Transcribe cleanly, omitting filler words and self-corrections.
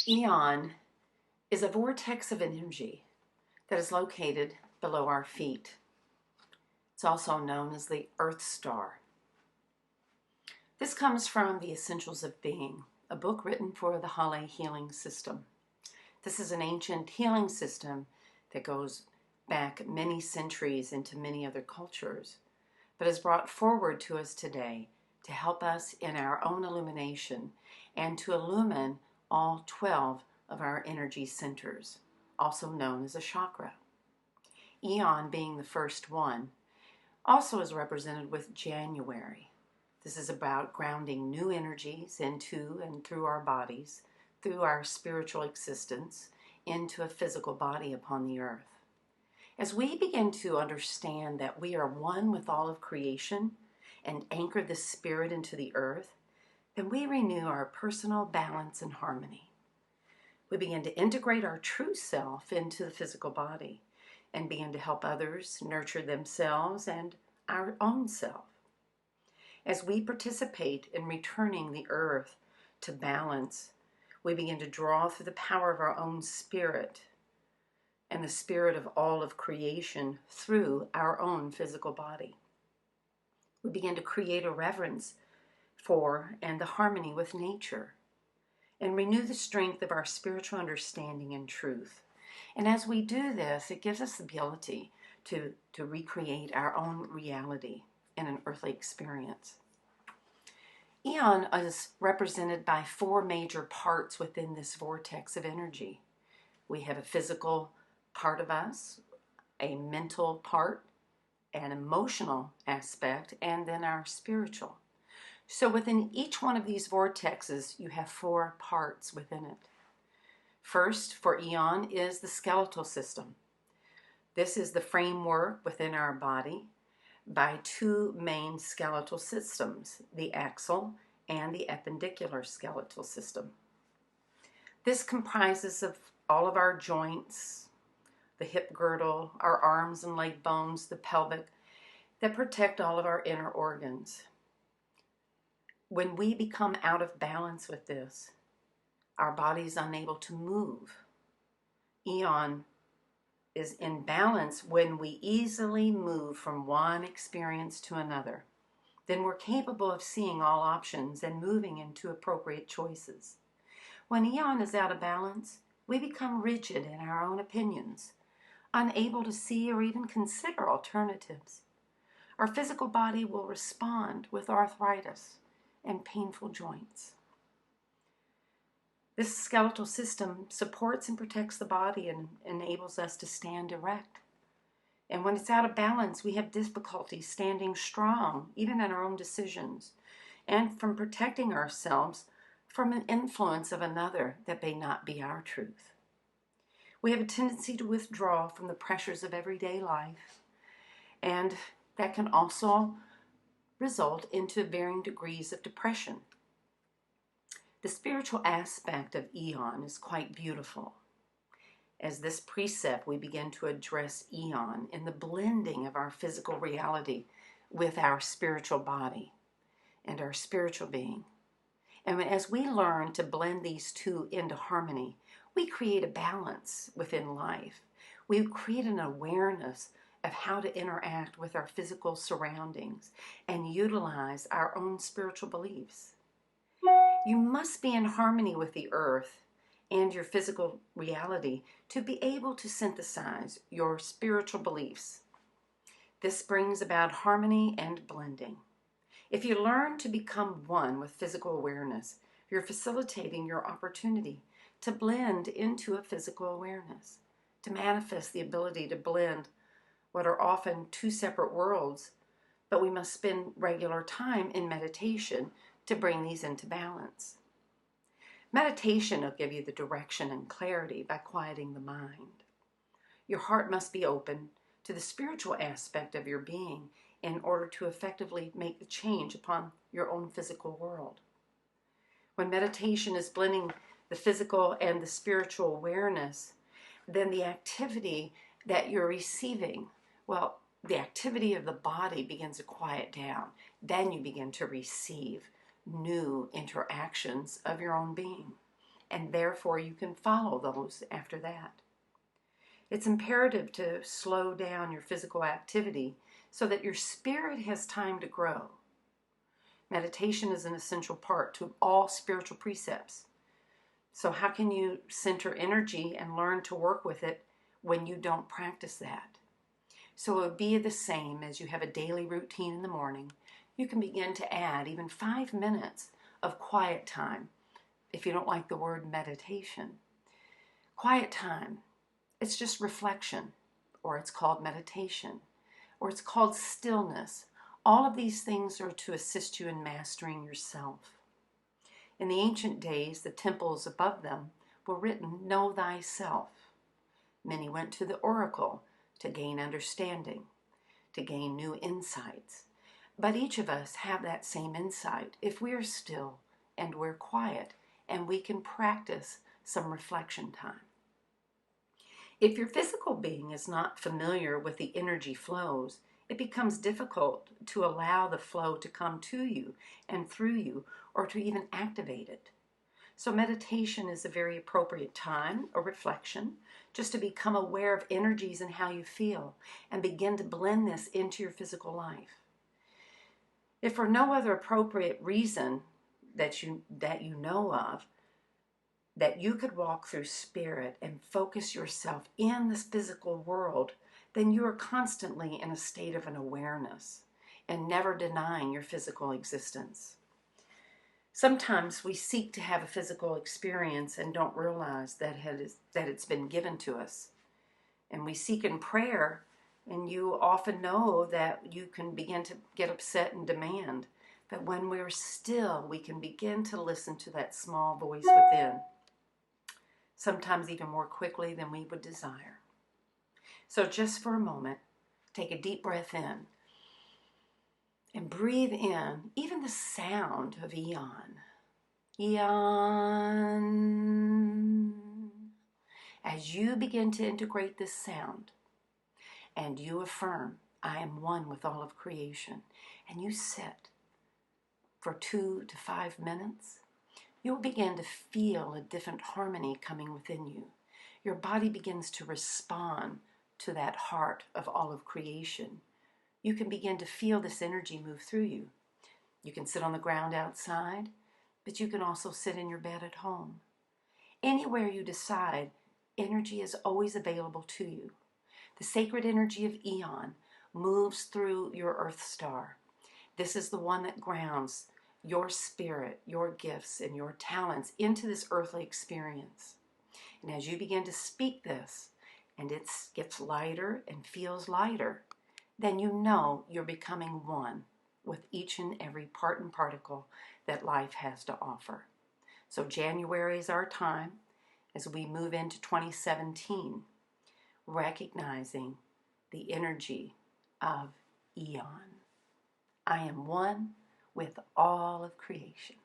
Eiahn is a vortex of energy that is located below our feet. It's also known as the Earth Star. This comes from The Essentials of Being, a book written for the Hal-lai Healing System. This is an ancient healing system that goes back many centuries into many other cultures, but is brought forward to us today to help us in our own illumination and to illumine all 12 of our energy centers, also known as a chakra. Eiahn, being the first one, also is represented with January. This is about grounding new energies into and through our bodies, through our spiritual existence, into a physical body upon the earth. As we begin to understand that we are one with all of creation and anchor the spirit into the earth, then we renew our personal balance and harmony. We begin to integrate our true self into the physical body and begin to help others nurture themselves and our own self. As we participate in returning the earth to balance, we begin to draw through the power of our own spirit and the spirit of all of creation through our own physical body. We begin to create a reverence for and the harmony with nature and renew the strength of our spiritual understanding and truth. And as we do this, it gives us the ability to recreate our own reality in an earthly experience. Eiahn is represented by 4 major parts within this vortex of energy. We have a physical part of us, a mental part, an emotional aspect, and then our spiritual. So within each one of these vortexes, you have 4 parts within it. First, for Eiahn, is the skeletal system. This is the framework within our body by 2 main skeletal systems, the axial and the appendicular skeletal system. This comprises of all of our joints, the hip girdle, our arms and leg bones, the pelvic, that protect all of our inner organs. When we become out of balance with this, our body is unable to move. Eiahn is in balance when we easily move from one experience to another. Then we're capable of seeing all options and moving into appropriate choices. When Eiahn is out of balance, we become rigid in our own opinions, unable to see or even consider alternatives. Our physical body will respond with arthritis and painful joints. This skeletal system supports and protects the body and enables us to stand erect. And when it's out of balance, we have difficulty standing strong, even in our own decisions, and from protecting ourselves from an influence of another that may not be our truth. We have a tendency to withdraw from the pressures of everyday life, and that can also result into varying degrees of depression. The spiritual aspect of Eiahn is quite beautiful. As this precept, we begin to address Eiahn in the blending of our physical reality with our spiritual body and our spiritual being. And as we learn to blend these 2 into harmony, we create a balance within life. We create an awareness of how to interact with our physical surroundings and utilize our own spiritual beliefs. You must be in harmony with the earth and your physical reality to be able to synthesize your spiritual beliefs. This brings about harmony and blending. If you learn to become one with physical awareness, you're facilitating your opportunity to blend into a physical awareness, to manifest the ability to blend what are often 2 separate worlds, but we must spend regular time in meditation to bring these into balance. Meditation will give you the direction and clarity by quieting the mind. Your heart must be open to the spiritual aspect of your being in order to effectively make the change upon your own physical world. When meditation is blending the physical and the spiritual awareness, then the activity that you're receiving, well, the activity of the body begins to quiet down. Then you begin to receive new interactions of your own being. and therefore you can follow those after that. It's imperative to slow down your physical activity so that your spirit has time to grow. Meditation is an essential part to all spiritual precepts. So how can you center energy and learn to work with it when you don't practice that? So it would be the same as you have a daily routine in the morning. You can begin to add even 5 minutes of quiet time, if you don't like the word meditation. Quiet time, it's just reflection, or it's called meditation, or it's called stillness. All of these things are to assist you in mastering yourself. In the ancient days, the temples above them were written, "Know thyself." Many went to the oracle to gain understanding, to gain new insights. But each of us have that same insight if we're still and we're quiet and we can practice some reflection time. If your physical being is not familiar with the energy flows, it becomes difficult to allow the flow to come to you and through you, or to even activate it. So meditation is a very appropriate time, a reflection, just to become aware of energies and how you feel, and begin to blend this into your physical life. If for no other appropriate reason that you know of, that you could walk through spirit and focus yourself in this physical world, then you are constantly in a state of an awareness and never denying your physical existence. Sometimes we seek to have a physical experience and don't realize that it's been given to us. And we seek in prayer, and you often know that you can begin to get upset and demand. But when we're still, we can begin to listen to that small voice within, sometimes even more quickly than we would desire. So just for a moment, take a deep breath in and breathe in even the sound of Eiahn. Eiahn. As you begin to integrate this sound and you affirm, "I am one with all of creation," and you sit for 2 to 5 minutes, you'll begin to feel a different harmony coming within you. Your body begins to respond to that heart of all of creation. You can begin to feel this energy move through you. You can sit on the ground outside, but you can also sit in your bed at home. Anywhere you decide, energy is always available to you. The sacred energy of Eiahn moves through your earth star. This is the one that grounds your spirit, your gifts, and your talents into this earthly experience. And as you begin to speak this, and it gets lighter and feels lighter, then you know you're becoming one with each and every part and particle that life has to offer. So January is our time as we move into 2017, recognizing the energy of Eiahn. I am one with all of creation.